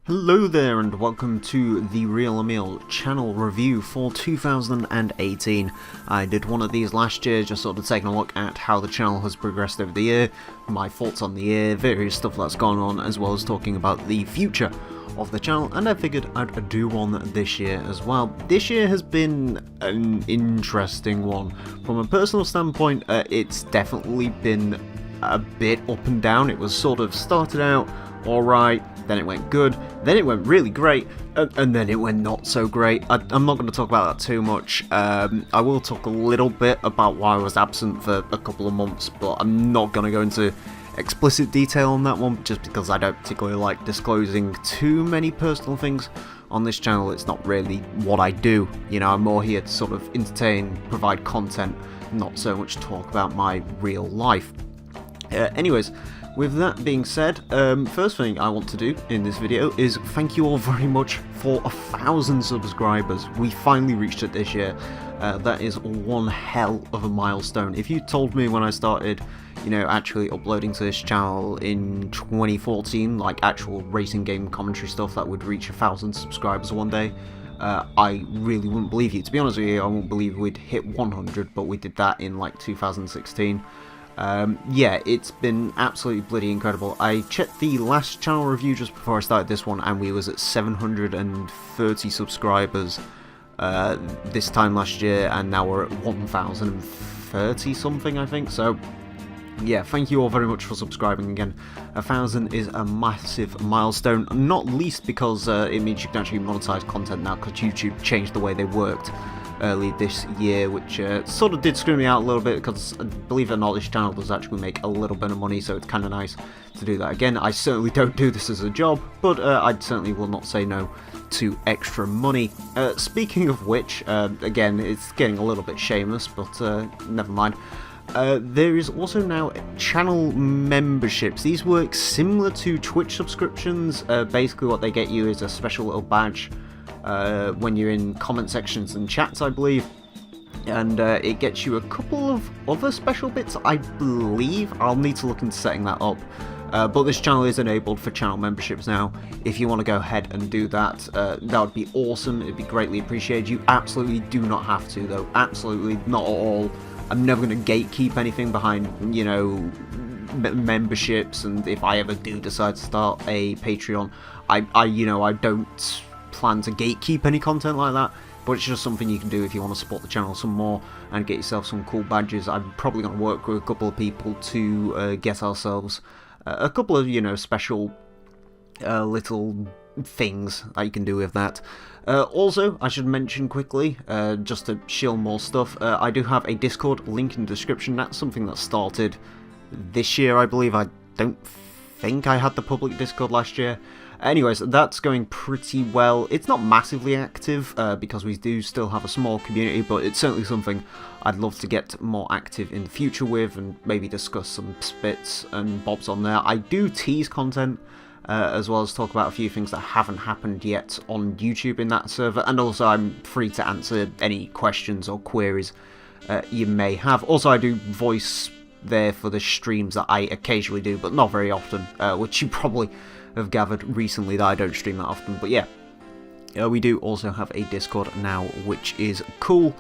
Hello there and welcome to the Real Emile channel review for 2018. I did one of these last year, just sort of taking a look at how the channel has progressed over the year, my thoughts on the year, various stuff that's gone on, as well as talking about the future of the channel, and I figured I'd do one this year as well. This year has been an interesting one. From a personal standpoint, it's definitely been a bit up and down. It was sort of started out alright, then it went good, then it went really great, and then it went not so great. I'm not going to talk about that too much. I will talk a little bit about why I was absent for a couple of months, but I'm not going to go into explicit detail on that one, just because I don't particularly like disclosing too many personal things on this channel. It's not really what I do, you know. I'm more here to sort of entertain, provide content, not so much talk about my real life. Anyways, with that being said, first thing I want to do in this video is thank you all very much for 1,000 subscribers. We finally reached it this year. That is one hell of a milestone. If you told me when I started, you know, actually uploading to this channel in 2014, like actual racing game commentary stuff that would reach 1,000 subscribers one day, I really wouldn't believe you. To be honest with you, I wouldn't believe we'd hit 100, but we did that in like 2016. Yeah, it's been absolutely bloody incredible. I checked the last channel review just before I started this one, and we was at 730 subscribers this time last year, and now we're at 1,030 something, I think. So yeah, thank you all very much for subscribing again. 1,000 is a massive milestone, not least because it means you can actually monetize content now, because YouTube changed the way they worked early this year, which sort of did screw me out a little bit, because believe it or not, this channel does actually make a little bit of money, so it's kind of nice to do that again. I certainly don't do this as a job, but I certainly will not say no to extra money. Speaking of which, again, it's getting a little bit shameless, but never mind. There is also now channel memberships. These work similar to Twitch subscriptions. Basically what they get you is a special little badge when you're in comment sections and chats, I believe, and it gets you a couple of other special bits, I believe. I'll need to look into setting that up, but this channel is enabled for channel memberships now. If you want to go ahead and do that, that would be awesome. It'd be greatly appreciated. You absolutely do not have to, though. Absolutely not at all. I'm never going to gatekeep anything behind, you know, memberships, and if I ever do decide to start a Patreon, you know, I don't plan to gatekeep any content like that, but it's just something you can do if you want to support the channel some more and get yourself some cool badges. I'm probably going to work with a couple of people to get ourselves a couple of, you know, special little things that you can do with that. Also, I should mention quickly, just to shill more stuff, I do have a Discord link in the description. That's something that started this year, I believe. I don't think I had the public Discord last year. Anyways, that's going pretty well. It's not massively active, because we do still have a small community, but it's certainly something I'd love to get more active in the future with, and maybe discuss some bits and bobs on there. I do tease content, as well as talk about a few things that haven't happened yet on YouTube in that server, and also I'm free to answer any questions or queries you may have. Also, I do voice there for the streams that I occasionally do, but not very often, which you probably have gathered recently that I don't stream that often. But yeah, we do also have a Discord now, which is cool.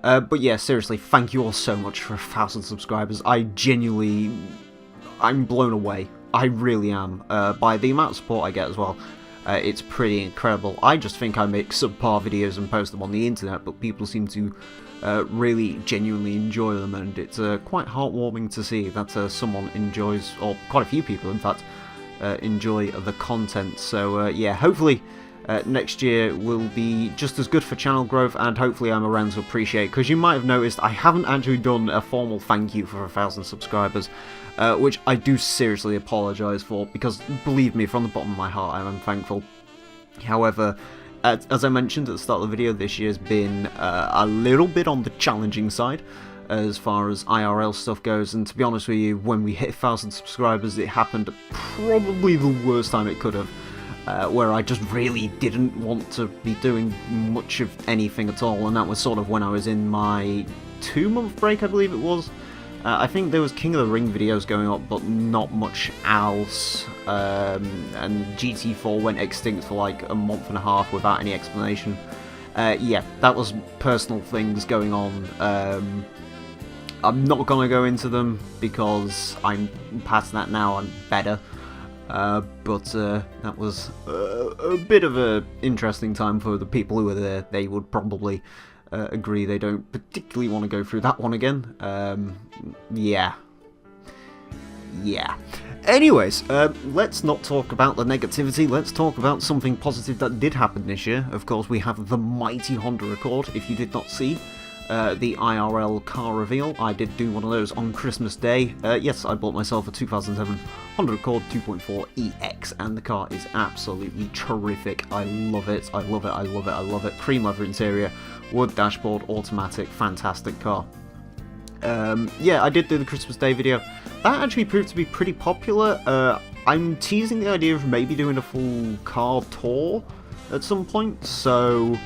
But yeah, seriously, thank you all so much for 1,000 subscribers. I'm blown away. I really am, by the amount of support I get as well. It's pretty incredible. I just think I make subpar videos and post them on the internet, but people seem to really genuinely enjoy them, and it's quite heartwarming to see that someone enjoys, or quite a few people in fact, enjoy the content. So yeah, hopefully next year will be just as good for channel growth, and hopefully I'm around to appreciate, because you might have noticed I haven't actually done a formal thank you for 1,000 subscribers, which I do seriously apologise for, because believe me, from the bottom of my heart, I am thankful. However, as I mentioned at the start of the video, this year's been a little bit on the challenging side as far as IRL stuff goes, and to be honest with you, when we hit 1,000 subscribers, it happened probably the worst time it could have, where I just really didn't want to be doing much of anything at all, and that was sort of when I was in my 2-month break, I believe it was, I think there was King of the Ring videos going up, but not much else. And GT4 went extinct for like a month and a half without any explanation. Yeah, that was personal things going on. I'm not going to go into them because I'm past that now, I'm better. But that was a bit of an interesting time for the people who were there. They would probably agree they don't particularly want to go through that one again. Yeah. Anyways, let's not talk about the negativity, let's talk about something positive that did happen this year. Of course, we have the mighty Honda Accord. If you did not see the IRL car reveal, I did do one of those on Christmas Day. Yes, I bought myself a 2007 Honda Accord 2.4 EX, and the car is absolutely terrific. I love it, I love it, I love it, I love it. Cream leather interior, wood dashboard, automatic, fantastic car. Yeah, I did do the Christmas Day video. That actually proved to be pretty popular. I'm teasing the idea of maybe doing a full car tour at some point, so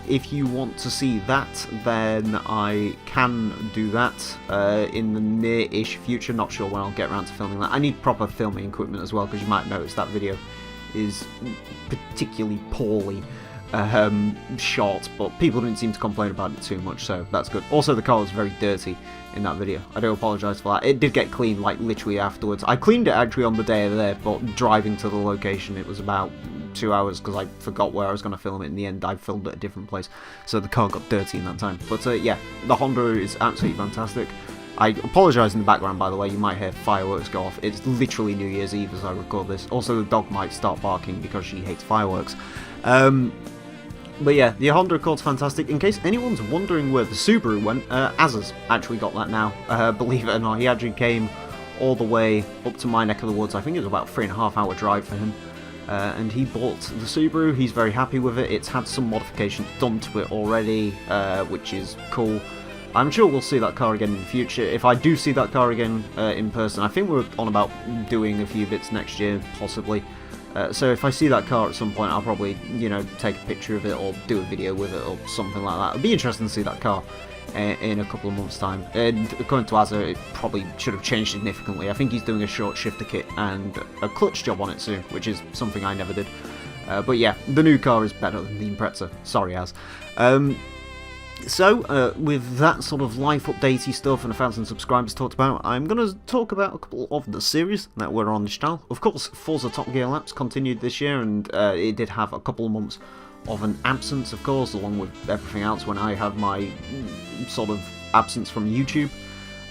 if you want to see that, then I can do that in the near-ish future. Not sure when I'll get around to filming that. I need proper filming equipment as well, because you might notice that video is particularly poorly shot, but people didn't seem to complain about it too much, so that's good. Also, the car was very dirty in that video. I do apologise for that. It did get cleaned, like, literally afterwards. I cleaned it actually on the day of there, but driving to the location, it was about 2 hours because I forgot where I was going to film it. In the end, I filmed at a different place, so the car got dirty in that time. But yeah, the Honda is absolutely fantastic. I apologise in the background, by the way, you might hear fireworks go off. It's literally New Year's Eve as I record this. Also, the dog might start barking because she hates fireworks. But yeah, the Honda Accord's fantastic. In case anyone's wondering where the Subaru went, Azza's actually got that now. Believe it or not, he actually came all the way up to my neck of the woods. I think it was about a 3.5 hour drive for him. And he bought the Subaru. He's very happy with it. It's had some modifications done to it already, which is cool. I'm sure we'll see that car again in the future. If I do see that car again in person, I think we're on about doing a few bits next year, possibly. So if I see that car at some point, I'll probably, you know, take a picture of it or do a video with it or something like that. It'd be interesting to see that car in a couple of months' time. And according to Azza, it probably should have changed significantly. I think he's doing a short shifter kit and a clutch job on it soon, which is something I never did. But yeah, the new car is better than the Impreza. Sorry, Az. So, with that sort of life updatey stuff and 1,000 subscribers talked about, I'm going to talk about a couple of the series that were on this channel. Of course, Forza Top Gear Laps continued this year, and it did have a couple of months of an absence, of course, along with everything else when I had my sort of absence from YouTube.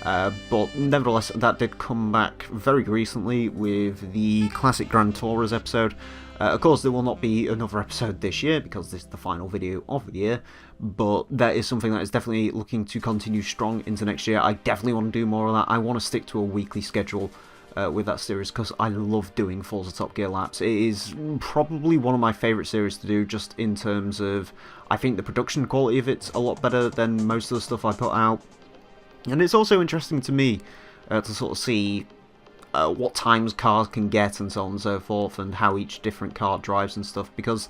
But nevertheless, that did come back very recently with the Classic Grand Tourers episode. Of course, there will not be another episode this year because this is the final video of the year, but that is something that is definitely looking to continue strong into next year. I definitely want to do more of that. I want to stick to a weekly schedule with that series because I love doing Forza Top Gear Laps. It is probably one of my favourite series to do, just in terms of, I think the production quality of it's a lot better than most of the stuff I put out. And it's also interesting to me to sort of see what times cars can get and so on and so forth, and how each different car drives and stuff, because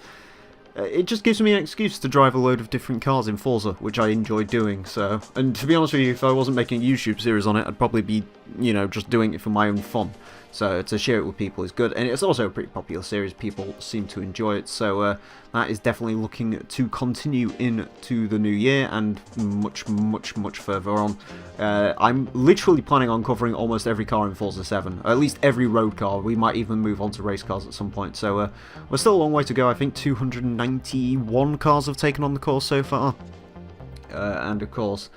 it just gives me an excuse to drive a load of different cars in Forza, which I enjoy doing. So, and to be honest with you, if I wasn't making a YouTube series on it, I'd probably be, you know, just doing it for my own fun. So to share it with people is good, and it's also a pretty popular series. People seem to enjoy it, so that is definitely looking to continue into the new year and much, much, much further on. I'm literally planning on covering almost every car in Forza 7, or at least every road car. We might even move on to race cars at some point, so we're still a long way to go. I think 291 cars have taken on the course so far, and of course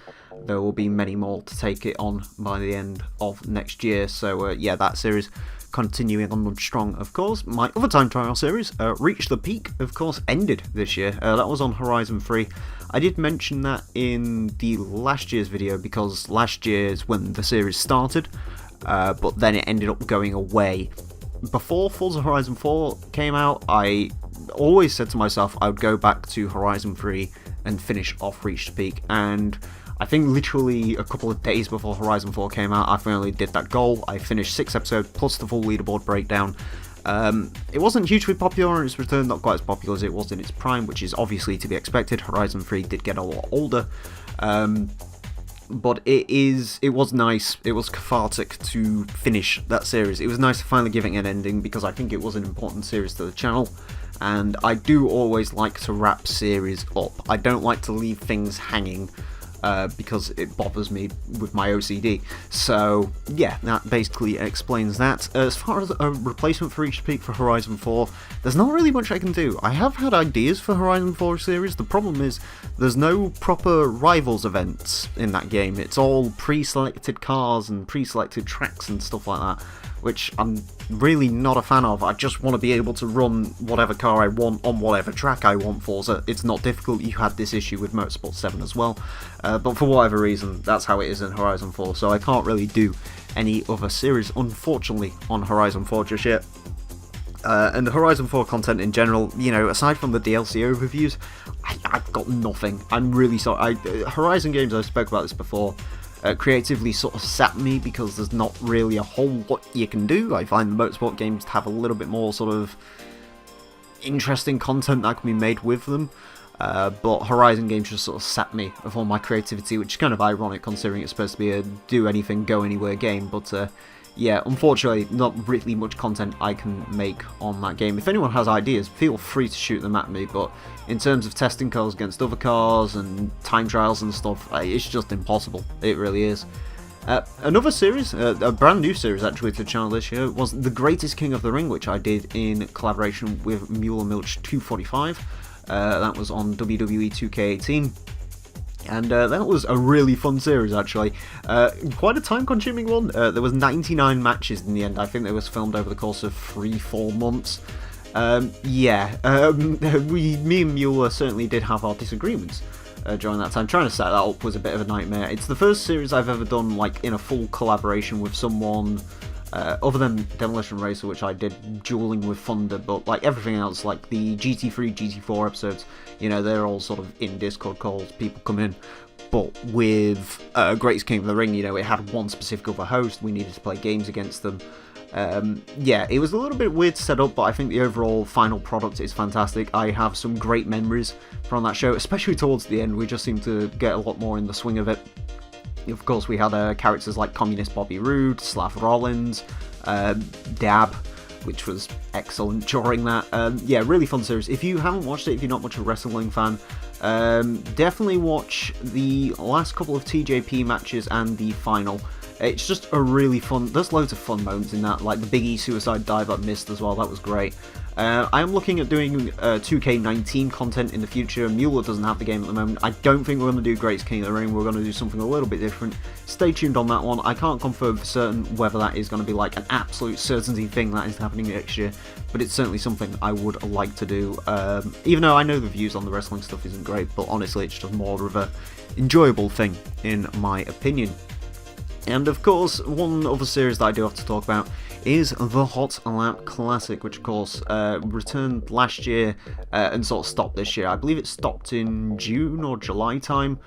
there will be many more to take it on by the end of next year. So yeah, that series continuing on strong, of course. My other time trial series, Reach the Peak, of course, ended this year. That was on Horizon 3. I did mention that in the last year's video because last year is when the series started, but then it ended up going away. Before Forza Horizon 4 came out, I always said to myself I would go back to Horizon 3 and finish off Reach the Peak, and I think literally a couple of days before Horizon 4 came out, I finally did that goal. I finished 6 episodes plus the full leaderboard breakdown. It wasn't hugely popular on its return, not quite as popular as it was in its prime, which is obviously to be expected. Horizon 3 did get a lot older. but it was nice, it was cathartic to finish that series. It was nice to finally give it an ending, because I think it was an important series to the channel, and I do always like to wrap series up. I don't like to leave things hanging, because it bothers me with my OCD. So yeah, that basically explains that. As far as a replacement for Reach Peak for Horizon 4, there's not really much I can do. I have had ideas for Horizon 4 series. The problem is there's no proper rivals events in that game. It's all pre-selected cars and pre-selected tracks and stuff like that, which I'm really not a fan of. I just want to be able to run whatever car I want on whatever track I want. Forza, it's not difficult. You had this issue with Motorsport 7 as well, but for whatever reason, that's how it is in Horizon 4, so I can't really do any other series, unfortunately, on Horizon 4 just yet. And the Horizon 4 content in general, you know, aside from the DLC overviews, I've got nothing. I'm really sorry. Horizon games, I spoke about this before, creatively sort of sap me, because there's not really a whole lot you can do. I find the Motorsport games to have a little bit more sort of interesting content that can be made with them, but Horizon games just sort of sap me of all my creativity, which is kind of ironic considering it's supposed to be a do anything, go anywhere game. But yeah, unfortunately, not really much content I can make on that game. If anyone has ideas, feel free to shoot them at me, but in terms of testing cars against other cars and time trials and stuff, it's just impossible. It really is. Another series, a brand new series actually to the channel this year, was The Greatest King of the Ring, which I did in collaboration with Emile 245. That was on WWE 2K18. And that was a really fun series, actually. Quite a time-consuming one. There was 99 matches in the end. I think they was filmed over the course of 3-4 months. Me and Mueller certainly did have our disagreements during that time. Trying to set that up was a bit of a nightmare. It's the first series I've ever done like in a full collaboration with someone, other than Demolition Racer, which I did dueling with Thunder, but like everything else, like the GT3, GT4 episodes, you know, they're all sort of in Discord calls, people come in. But with Greatest King of the Ring, you know, it had one specific other host, we needed to play games against them. Yeah, it was a little bit weird to set up, but I think the overall final product is fantastic. I have some great memories from that show, especially towards the end. We just seemed to get a lot more in the swing of it. Of course, we had characters like Communist Bobby Roode, Slav Rollins, Dab, which was excellent during that. Yeah, really fun series. If you haven't watched it, if you're not much of a wrestling fan, definitely watch the last couple of TJP matches and the final. It's just a really fun, there's loads of fun moments in that, like the Big E suicide dive I missed as well, that was great. I am looking at doing 2K19 content in the future. Mueller doesn't have the game at the moment. I don't think we're going to do Greatest King of the Ring, we're going to do something a little bit different. Stay tuned on that one. I can't confirm for certain whether that is going to be like an absolute certainty thing that is happening next year, but it's certainly something I would like to do, even though I know the views on the wrestling stuff isn't great, but honestly it's just more of a enjoyable thing in my opinion. And of course, one other series that I do have to talk about is the Hot Lap Classic, which of course returned last year and sort of stopped this year. I believe it stopped in June or July time.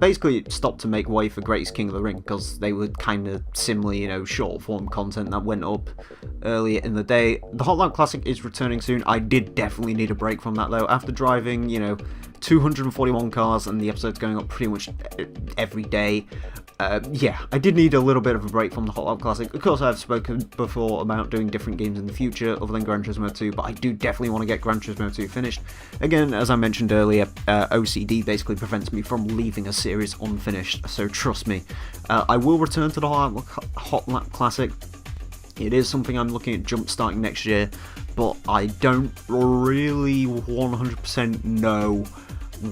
Basically, it stopped to make way for Greatest King of the Ring, because they were kind of similar, you know, short form content that went up earlier in the day. The Hot Lap Classic is returning soon. I did definitely need a break from that though. After driving, you know, 241 cars and the episodes going up pretty much every day. Yeah, I did need a little bit of a break from the Hot Lap Classic. Of course, I've spoken before about doing different games in the future other than Gran Turismo 2, but I do definitely want to get Gran Turismo 2 finished. Again, as I mentioned earlier, OCD basically prevents me from leaving a series unfinished, so trust me. I will return to the Hot Lap Classic. It is something I'm looking at jump-starting next year, but I don't really 100% know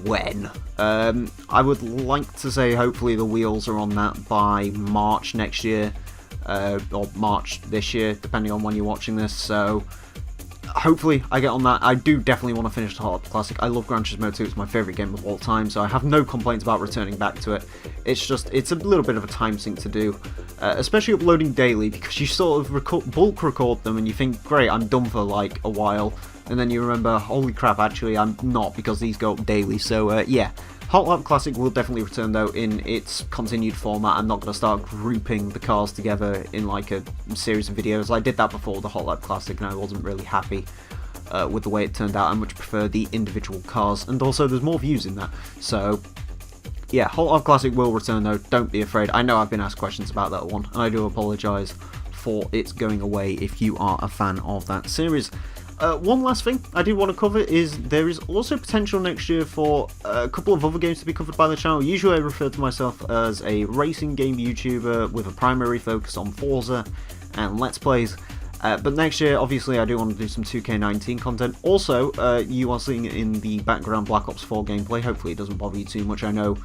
when. I would like to say hopefully the wheels are on that by March next year, or March this year, depending on when you're watching this, so hopefully I get on that. I do definitely want to finish the Hot Lap Classic. I love Gran Turismo 2, it's my favourite game of all time, so I have no complaints about returning back to it. It's just, it's a little bit of a time sink to do, especially uploading daily, because you sort of bulk record them and you think, great, I'm done for like a while, and then you remember, holy crap, actually I'm not, because these go up daily. So yeah, Hot Lap Classic will definitely return though in its continued format. I'm not going to start grouping the cars together in like a series of videos. I did that before the Hot Lap Classic and I wasn't really happy with the way it turned out. I much prefer the individual cars, and also there's more views in that. So Yeah, Hot Rod Classic will return though, don't be afraid. I know I've been asked questions about that one, and I do apologise for its going away if you are a fan of that series. One last thing I do want to cover is there is also potential next year for a couple of other games to be covered by the channel. Usually I refer to myself as a racing game YouTuber with a primary focus on Forza and Let's Plays. But next year, obviously, I do want to do some 2K19 content. Also, you are seeing in the background Black Ops 4 gameplay. Hopefully it doesn't bother you too much. I know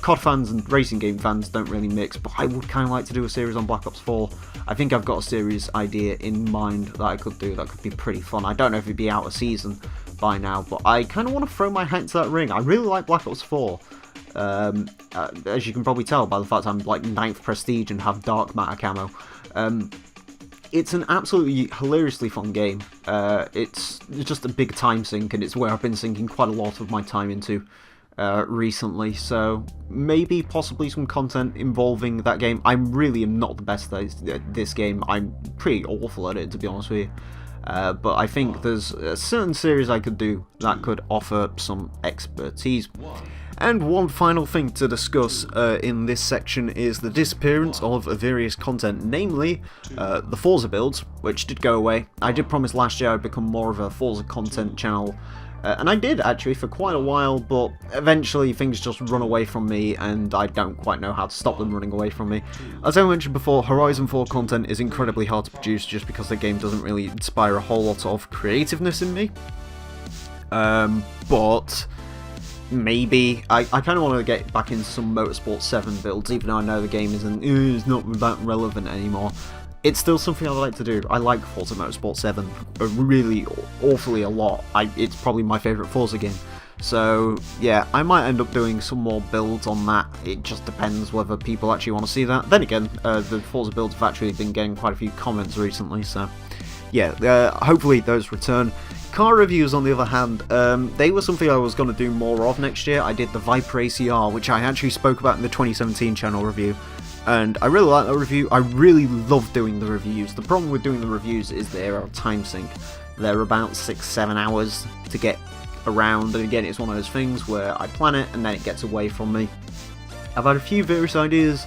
COD fans and racing game fans don't really mix, but I would kind of like to do a series on Black Ops 4. I think I've got a series idea in mind that I could do that could be pretty fun. I don't know if it'd be out of season by now, but I kind of want to throw my hat into that ring. I really like Black Ops 4. As you can probably tell by the fact I'm like 9th prestige and have dark matter camo. It's an absolutely hilariously fun game. It's just a big time sink, and it's where I've been sinking quite a lot of my time into recently, so maybe possibly some content involving that game. I really am not the best at this game. I'm pretty awful at it, to be honest with you. But I think there's a certain series I could do that could offer some expertise. And one final thing to discuss in this section is the disappearance of various content, namely the Forza builds, which did go away. I did promise last year I'd become more of a Forza content channel, and I did actually for quite a while, but eventually things just run away from me and I don't quite know how to stop them running away from me. As I mentioned before, Horizon 4 content is incredibly hard to produce just because the game doesn't really inspire a whole lot of creativeness in me. But maybe I kind of want to get back into some Motorsport 7 builds, even though I know the game is not that relevant anymore. It's still something I'd like to do. I like Forza Motorsport 7 really awfully a lot. It's probably my favourite Forza game. So yeah, I might end up doing some more builds on that. It just depends whether people actually want to see that. Then again, the Forza builds have actually been getting quite a few comments recently, so yeah, hopefully those return. Car reviews, on the other hand, they were something I was going to do more of next year. I did the Viper ACR, which I actually spoke about in the 2017 channel review, and I really like that review. I really love doing the reviews. The problem with doing the reviews is they're a time sink. They're about 6-7 hours to get around, and again, it's one of those things where I plan it and then it gets away from me. I've had a few various ideas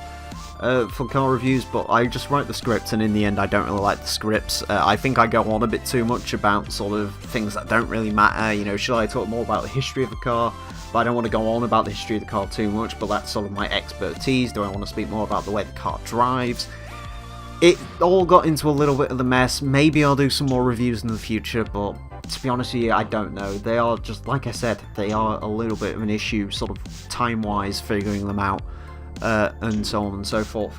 for car reviews, but I just write the scripts, and in the end I don't really like the scripts. I think I go on a bit too much about sort of things that don't really matter. You know, should I talk more about the history of the car? But I don't want to go on about the history of the car too much, but that's sort of my expertise. Do I want to speak more about the way the car drives? It all got into a little bit of the mess. Maybe I'll do some more reviews in the future, but to be honest with you, I don't know. They are just, like I said, they are a little bit of an issue, sort of time-wise, figuring them out. And so on and so forth.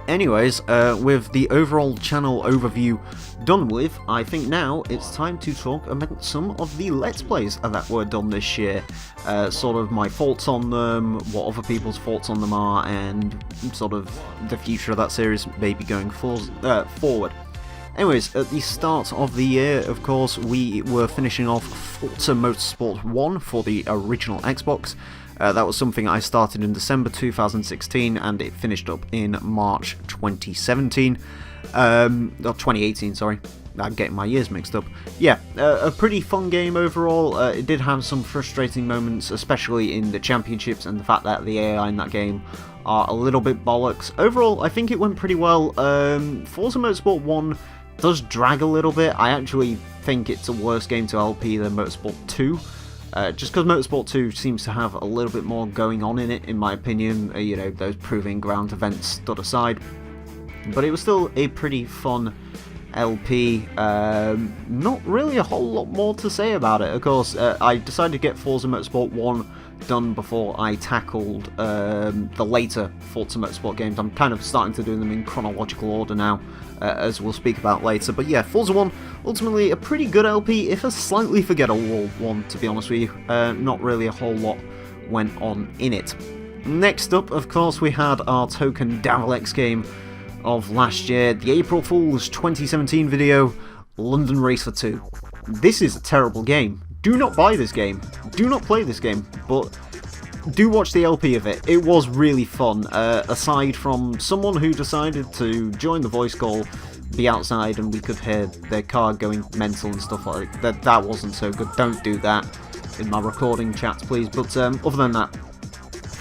Anyways, with the overall channel overview done with, I think now it's time to talk about some of the Let's Plays that were done this year. Sort of my thoughts on them, what other people's thoughts on them are, and sort of the future of that series maybe going forward. Anyways, at the start of the year, of course, we were finishing off Forza Motorsport 1 for the original Xbox. That was something I started in December 2016, and it finished up in March 2017. Or 2018, sorry. I'm getting my years mixed up. Yeah, a pretty fun game overall. It did have some frustrating moments, especially in the championships, and the fact that the AI in that game are a little bit bollocks. Overall, I think it went pretty well. Forza Motorsport 1 does drag a little bit. I actually think it's a worse game to LP than Motorsport 2. Just because Motorsport 2 seems to have a little bit more going on in it, in my opinion. You know, those proving ground events stood aside. But it was still a pretty fun LP. Not really a whole lot more to say about it. Of course, I decided to get Forza Motorsport 1 done before I tackled the later Forza Motorsport games. I'm kind of starting to do them in chronological order now, as we'll speak about later. But yeah, Forza 1, ultimately a pretty good LP, if a slightly forgettable one, to be honest with you. Not really a whole lot went on in it. Next up, of course, we had our token Davalex game of last year, the April Fool's 2017 video, London Racer 2. This is a terrible game. Do not buy this game. Do not play this game. But do watch the LP of it. It was really fun. Aside from someone who decided to join the voice call, be outside, and we could hear their car going mental and stuff like that. That wasn't so good. Don't do that in my recording chats, please. But other than that,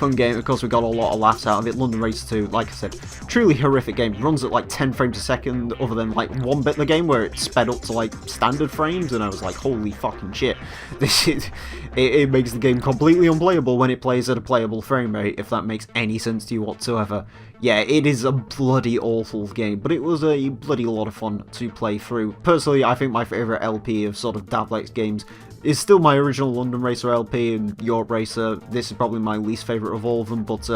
fun game. Of course, we got a lot of laughs out of it. London Racer 2, like I said, truly horrific game. It runs at like 10 frames a second, other than like one bit of the game where it sped up to like standard frames, and I was like, holy fucking shit. This is, it makes the game completely unplayable when it plays at a playable frame rate, if that makes any sense to you whatsoever. Yeah, it is a bloody awful game, but it was a bloody lot of fun to play through. Personally, I think my favourite LP of sort of Davlex games is still my original London Racer LP and Europe Racer. This is probably my least favourite of all of them, but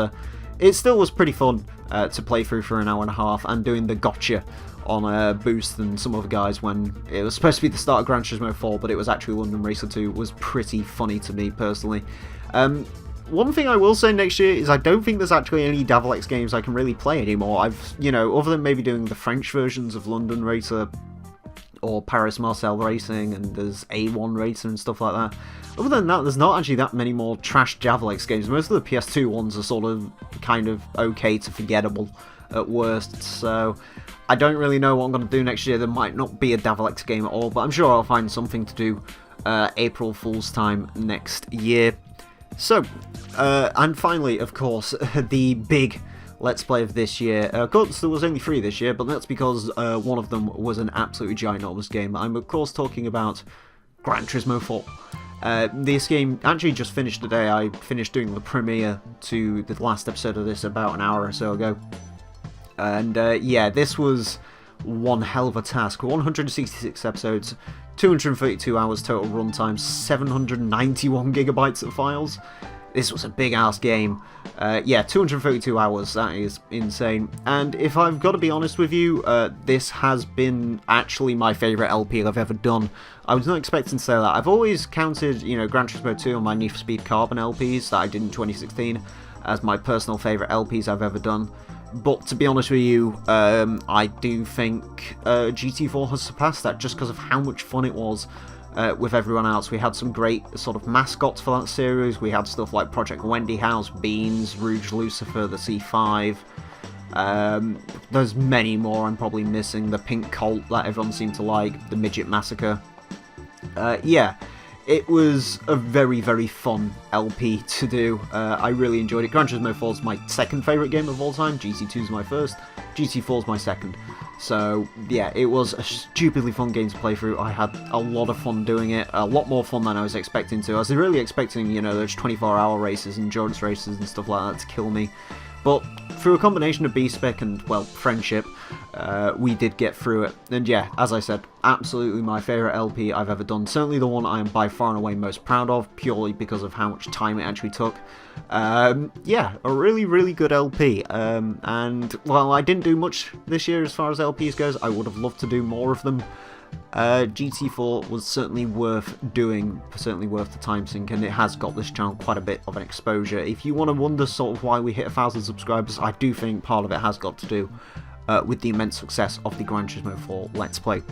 it still was pretty fun to play through for an hour and a half, and doing the gotcha on Boost and some other guys when it was supposed to be the start of Gran Turismo 4, but it was actually London Racer 2, was pretty funny to me personally. One thing I will say next year is I don't think there's actually any Davlex games I can really play anymore. You know, other than maybe doing the French versions of London Racer or Paris Marseille Racing, and there's A1 Racer and stuff like that. Other than that, there's not actually that many more trash Davlex games. Most of the PS2 ones are sort of kind of okay to forgettable at worst, so I don't really know what I'm going to do next year. There might not be a Davlex game at all, but I'm sure I'll find something to do April Fool's time next year. So, and finally, of course, the big Let's Play of this year. Of course, there was only 3 this year, but that's because one of them was an absolutely ginormous game. I'm, of course, talking about Gran Turismo 4. This game actually just finished today. I finished doing the premiere to the last episode of this about an hour or so ago. And, yeah, this was one hell of a task. 166 episodes, 232 hours total runtime, 791 gigabytes of files. This was a big-ass game. Yeah, 232 hours, that is insane. And if I've got to be honest with you, this has been actually my favourite LP I've ever done. I was not expecting to say that. I've always counted, you know, Gran Turismo 2 and my Need for Speed Carbon LPs that I did in 2016 as my personal favourite LPs I've ever done. But to be honest with you, I do think GT4 has surpassed that, just because of how much fun it was with everyone else. We had some great sort of mascots for that series. We had stuff like Project Wendy House, Beans, Rouge Lucifer, the C5. There's many more I'm probably missing. The Pink Colt that everyone seemed to like, the Midget Massacre. Yeah. It was a very, very fun LP to do. I really enjoyed it. Gran Turismo 4 is my second favourite game of all time. GT2 is my first. GT4 is my second. So, yeah, it was a stupidly fun game to play through. I had a lot of fun doing it. A lot more fun than I was expecting to. I was really expecting, you know, those 24-hour races, endurance races and stuff like that to kill me. But through a combination of B-Spec and, well, friendship, we did get through it. And yeah, as I said, absolutely my favourite LP I've ever done. Certainly the one I am by far and away most proud of, purely because of how much time it actually took. Yeah, a really, really good LP. And, while I didn't do much this year as far as LPs goes, I would have loved to do more of them. GT4 was certainly worth doing, certainly worth the time sink, and it has got this channel quite a bit of an exposure. If you want to wonder sort of why we hit 1,000 subscribers, I do think part of it has got to do with the immense success of the Gran Turismo 4 Let's Play.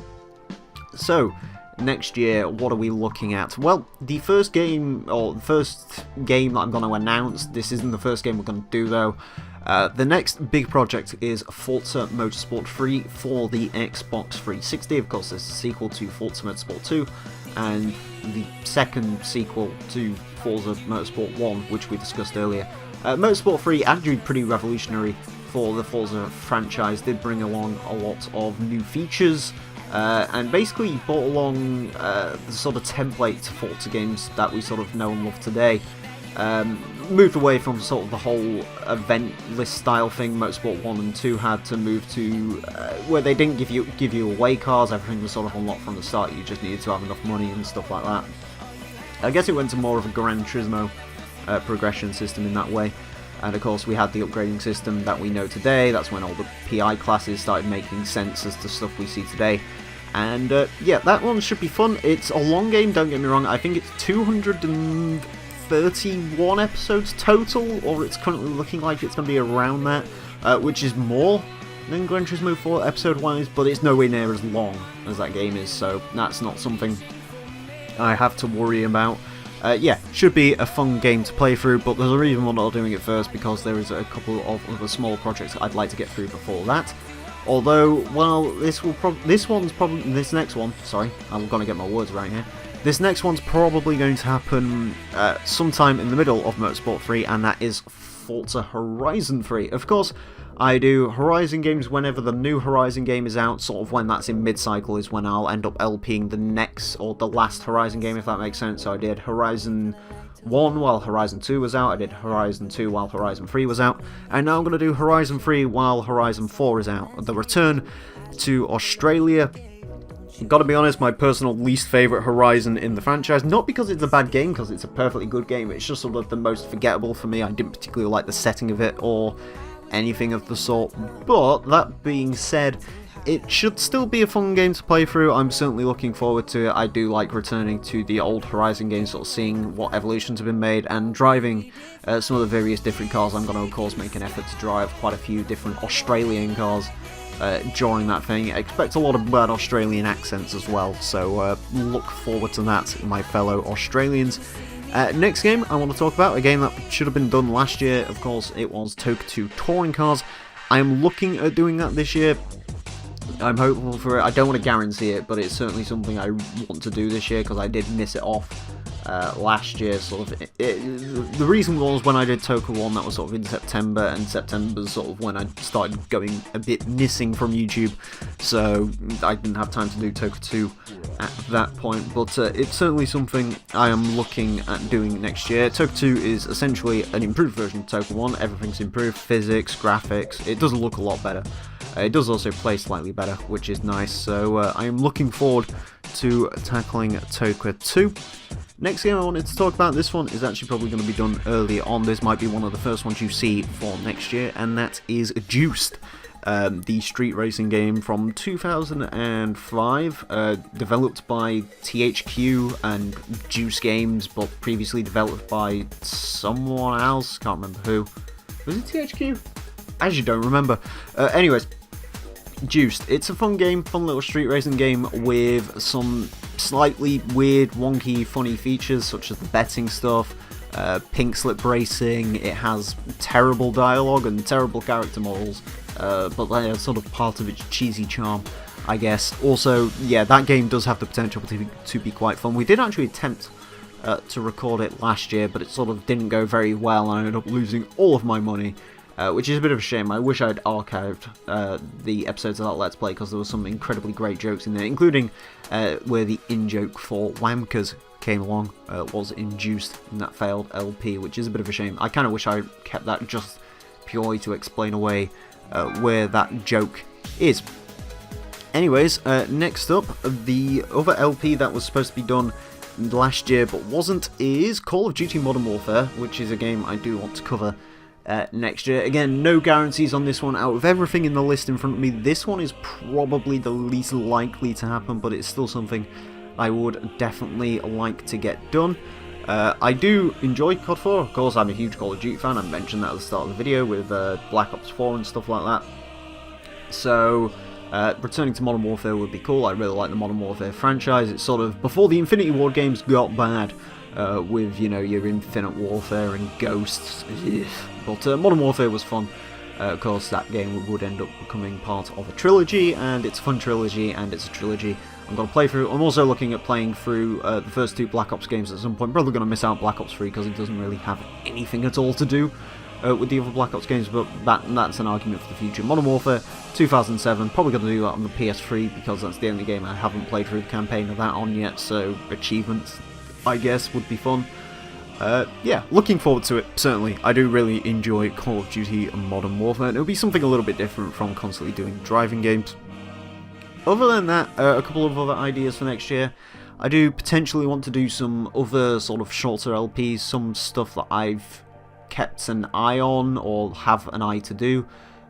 So, next year, what are we looking at? Well, the first game that I'm going to announce, this isn't the first game we're going to do though. The next big project is Forza Motorsport 3 for the Xbox 360. Of course, this is a sequel to Forza Motorsport 2, and the second sequel to Forza Motorsport 1, which we discussed earlier. Motorsport 3, actually pretty revolutionary for the Forza franchise, did bring along a lot of new features, and basically brought along the sort of template to Forza games that we sort of know and love today. Moved away from sort of the whole event list style thing Motorsport 1 and 2 had to move to, where they didn't give you away cars. Everything was sort of unlocked from the start. You just needed to have enough money and stuff like that. I guess it went to more of a Gran Turismo progression system in that way. And of course we had the upgrading system that we know today. That's when all the PI classes started making sense as to stuff we see today. And yeah, that one should be fun. It's a long game, don't get me wrong. I think it's 231 episodes total, or it's currently looking like it's going to be around that, which is more than Gran Turismo 4 episode-wise, but it's nowhere near as long as that game is, so that's not something I have to worry about. Yeah, should be a fun game to play through, but there's a reason we're not doing it first, because there is a couple of other small projects I'd like to get through before that. Although, well, this next one, sorry, I'm gonna get my words right here. This next one's probably going to happen sometime in the middle of Motorsport 3, and that is Forza Horizon 3. Of course, I do Horizon games whenever the new Horizon game is out, sort of when that's in mid-cycle is when I'll end up LPing the next, or the last Horizon game, if that makes sense. So I did Horizon 1 while Horizon 2 was out, I did Horizon 2 while Horizon 3 was out, and now I'm going to do Horizon 3 while Horizon 4 is out. The return to Australia. Gotta be honest, my personal least favourite Horizon in the franchise, not because it's a bad game, because it's a perfectly good game, it's just sort of the most forgettable for me. I didn't particularly like the setting of it, or anything of the sort, but that being said, it should still be a fun game to play through. I'm certainly looking forward to it. I do like returning to the old Horizon games, sort of seeing what evolutions have been made, and driving some of the various different cars. I'm going to, of course, make an effort to drive quite a few different Australian cars during that thing. I expect a lot of bad Australian accents as well, so look forward to that, my fellow Australians. Next game I want to talk about, a game that should have been done last year, of course, it was Toka 2 Touring Cars. I am looking at doing that this year. I'm hopeful for it. I don't want to guarantee it, but it's certainly something I want to do this year, because I did miss it off last year. Sort of, the reason was when I did Toka 1, that was sort of in September, and September's sort of when I started going a bit missing from YouTube, so I didn't have time to do Toka 2 at that point, but it's certainly something I am looking at doing next year. Toka 2 is essentially an improved version of Toka 1, everything's improved, physics, graphics, it does look a lot better. It does also play slightly better, which is nice, so I am looking forward to tackling Toka 2. Next game I wanted to talk about, this one is actually probably going to be done early on. This might be one of the first ones you see for next year, and that is Juiced, the street racing game from 2005, developed by THQ and Juice Games, but previously developed by someone else, can't remember who. Was it THQ? I actually don't remember. Anyways, Juiced. It's a fun game, fun little street racing game with some slightly weird, wonky, funny features such as the betting stuff, pink slip racing. It has terrible dialogue and terrible character models, but they are sort of part of its cheesy charm, I guess. Also, yeah, that game does have the potential to be quite fun. We did actually attempt to record it last year, but it sort of didn't go very well, and I ended up losing all of my money. Which is a bit of a shame. I wish I'd archived the episodes of that Let's Play, because there were some incredibly great jokes in there, including where the in-joke for Wankers came along, was induced in that failed LP, which is a bit of a shame. I kind of wish I kept that just purely to explain away where that joke is. Anyways, next up, the other LP that was supposed to be done last year but wasn't is Call of Duty Modern Warfare, which is a game I do want to cover next year. Again, no guarantees on this one. Out of everything in the list in front of me, this one is probably the least likely to happen, but it's still something I would definitely like to get done. I do enjoy COD 4, of course. I'm a huge Call of Duty fan. I mentioned that at the start of the video with Black Ops 4 and stuff like that. So returning to Modern Warfare would be cool. I really like the Modern Warfare franchise. It's sort of before the Infinity Ward games got bad, with, you know, your Infinite Warfare and Ghosts. But Modern Warfare was fun. Of course, that game would end up becoming part of a trilogy, and it's a fun trilogy, and it's a trilogy I'm going to play through. I'm also looking at playing through the first two Black Ops games at some point. Probably going to miss out Black Ops 3 because it doesn't really have anything at all to do with the other Black Ops games, but that's an argument for the future. Modern Warfare 2007, probably going to do that on the PS3 because that's the only game I haven't played through the campaign of that on yet, so achievements, I guess, would be fun. Yeah, looking forward to it, certainly. I do really enjoy Call of Duty and Modern Warfare, and it'll be something a little bit different from constantly doing driving games. Other than that, a couple of other ideas for next year. I do potentially want to do some other sort of shorter LPs, some stuff that I've kept an eye on or have an eye to do.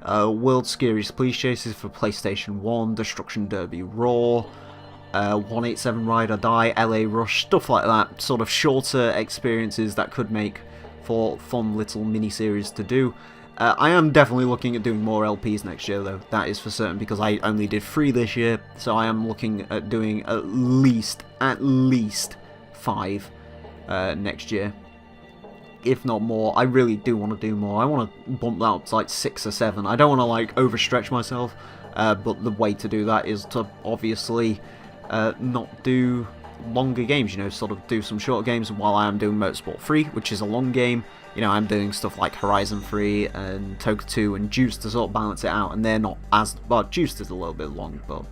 World's Scariest Police Chases for PlayStation 1, Destruction Derby Raw, 187 Ride or Die, LA Rush, stuff like that. Sort of shorter experiences that could make for fun little mini-series to do. I am definitely looking at doing more LPs next year, though, that is for certain, because I only did 3 this year, so I am looking at doing at least 5 next year, if not more. I really do want to do more. I want to bump that up to like 6 or 7. I don't want to like overstretch myself, but the way to do that is to obviously not do longer games, you know, sort of do some short games while I am doing Motorsport 3, which is a long game. You know, I'm doing stuff like Horizon 3 and Toka 2 and Juice to sort of balance it out, and they're not as, well, Juice is a little bit long, but,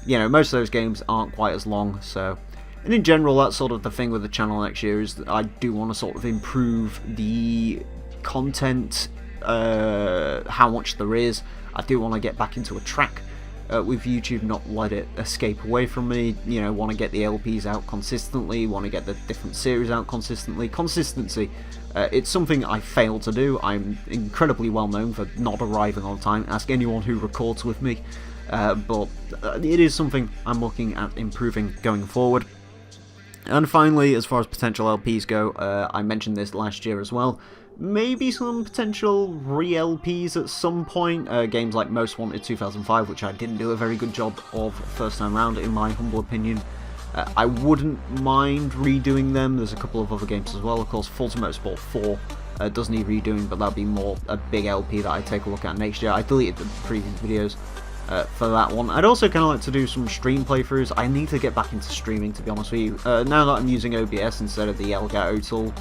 you know, most of those games aren't quite as long, so. And in general, that's sort of the thing with the channel next year, is that I do want to sort of improve the content, how much there is. I do want to get back into a track with YouTube, not let it escape away from me. You know, want to get the LPs out consistently, want to get the different series out consistently. Consistency, it's something I fail to do. I'm incredibly well known for not arriving on time. Ask anyone who records with me. But it is something I'm looking at improving going forward. And finally, as far as potential LPs go, I mentioned this last year as well. Maybe some potential re-LPs at some point. Games like Most Wanted 2005, which I didn't do a very good job of first time round, in my humble opinion. I wouldn't mind redoing them. There's a couple of other games as well. Of course, Forza Motorsport 4 does need redoing, but that'll be more a big LP that I take a look at next year. I deleted the previous videos for that one. I'd also kind of like to do some stream playthroughs. I need to get back into streaming, to be honest with you. Now that I'm using OBS instead of the Elgato tool,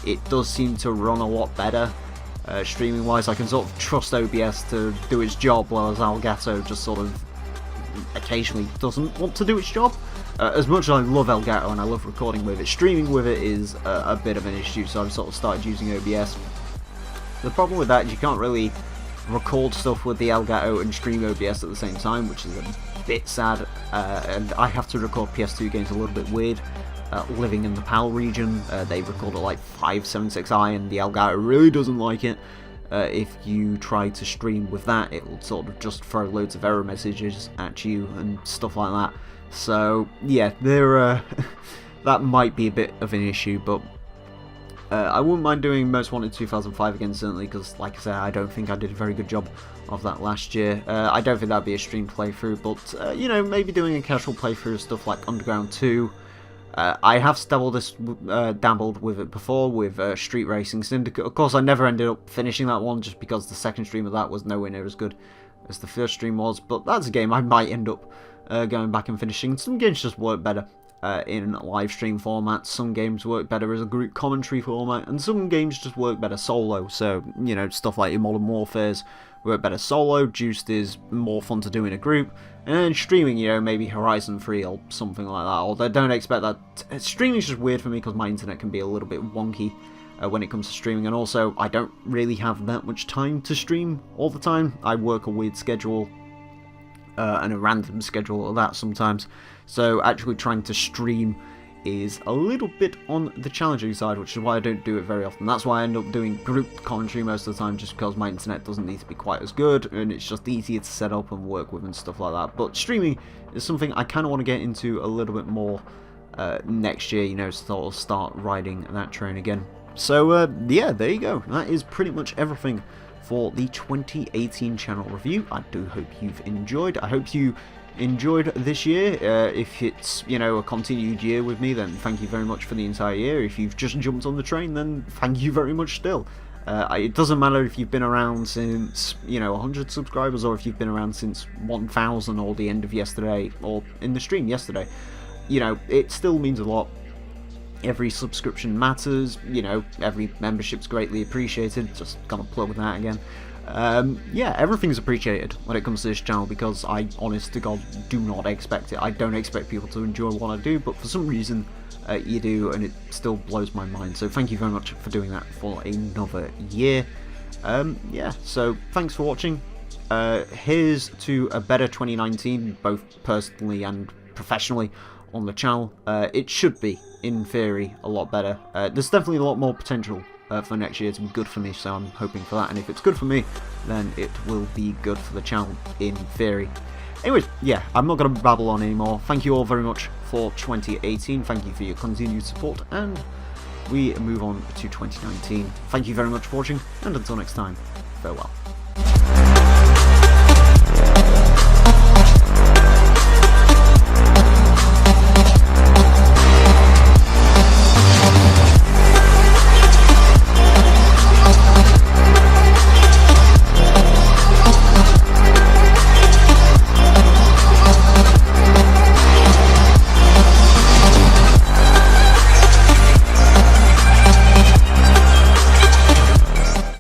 it does seem to run a lot better. Streaming wise, I can sort of trust OBS to do its job, whereas Elgato just sort of occasionally doesn't want to do its job. As much as I love Elgato and I love recording with it, streaming with it is a bit of an issue, so I've sort of started using OBS. The problem with that is you can't really record stuff with the Elgato and stream OBS at the same time, which is a bit sad, and I have to record PS2 games a little bit weird. Living in the PAL region, they record at like 576i, and the Elgato really doesn't like it. If you try to stream with that, it will sort of just throw loads of error messages at you and stuff like that. So yeah, that might be a bit of an issue, but I wouldn't mind doing Most Wanted 2005 again, certainly, because, like I said, I don't think I did a very good job of that last year. I don't think that'd be a streamed playthrough, but, you know, maybe doing a casual playthrough of stuff like Underground 2. I have dabbled with it before, with Street Racing Syndicate. Of course, I never ended up finishing that one, just because the second stream of that was nowhere near as good as the first stream was, but that's a game I might end up going back and finishing. Some games just work better in live stream formats, some games work better as a group commentary format, and some games just work better solo. So, you know, stuff like your Modern Warfare's work better solo, Juiced is more fun to do in a group, and then streaming, you know, maybe Horizon 3 or something like that. Although don't expect that. Streaming's just weird for me because my internet can be a little bit wonky when it comes to streaming, and also I don't really have that much time to stream all the time. I work a weird schedule and a random schedule of that sometimes, so actually trying to stream is a little bit on the challenging side, which is why I don't do it very often. That's why I end up doing group commentary most of the time, just because my internet doesn't need to be quite as good, and it's just easier to set up and work with and stuff like that. But streaming is something I kind of want to get into a little bit more next year, you know, sort of start riding that train again. So yeah, there you go. That is pretty much everything for the 2018 channel review. I do hope you've enjoyed. I hope you enjoyed this year. If it's, you know, a continued year with me, then thank you very much for the entire year. If you've just jumped on the train, then thank you very much still. It doesn't matter if you've been around since, you know, 100 subscribers, or if you've been around since 1000 or the end of yesterday, or in the stream yesterday. You know, it still means a lot. Every subscription matters, you know, every membership's greatly appreciated. Just gonna plug that again. Yeah, everything's appreciated when it comes to this channel, because I, honest to God, do not expect it. I don't expect people to enjoy what I do, but for some reason you do, and it still blows my mind. So thank you very much for doing that for another year. Yeah, so thanks for watching. Here's to a better 2019, both personally and professionally, on the channel. It should be, in theory, a lot better. There's definitely a lot more potential for next year to be good for me, so I'm hoping for that, and if it's good for me, then it will be good for the channel, in theory. Anyways, yeah, I'm not going to babble on anymore. Thank you all very much for 2018, thank you for your continued support, and we move on to 2019. Thank you very much for watching, and until next time, farewell.